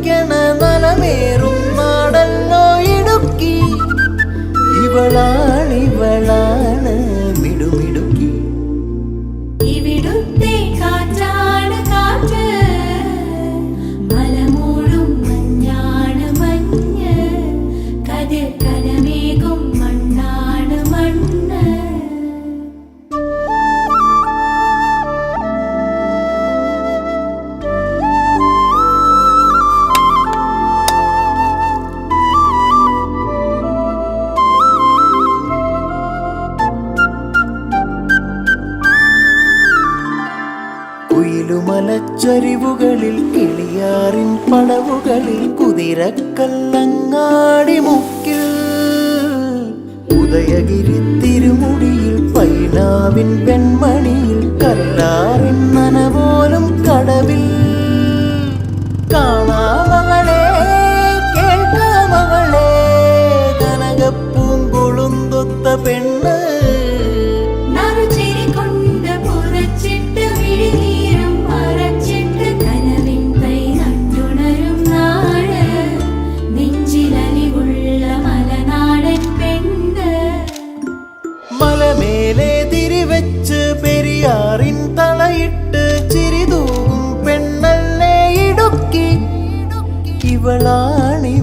കളിക്കണ നലമേറും നാടല്ലോ ഇടുക്കി. ഇവളാണ് മിടുമിടുക്കി. ഇവിടുത്തെ കാറ്റാണ് കാറ്റ്, മലമൂടും മഞ്ഞാണ് മഞ്ഞ്, കതിർ കനമേകും മണ്ണാണ് മണ്ണ്. കുയിലുമലച്ചരിവുകളിൽ കിളിയാറിൻ പടവുകളിൽ കുതിരക്കല്ലങ്ങാടി മുക്കിൽ, ഉദയഗിരി തിരുമുടിയിൽ പൈനാവിൻ പെൺമണിയിൽ കല്ലാറിൻ നനപോലും കടവിൽ. കാണാമകളെ കേൾക്കാമകളെ കനകപ്പൂങ്കൊളുന്തൊത്ത പെണ്ണ്. മലമേലെ തിരിവെച്ച് പെരിയാറിൻ തളയിട്ട് ചിരിതൂകും പെണ്ണല്ലേ ഇടുക്കി. ഇവളാണി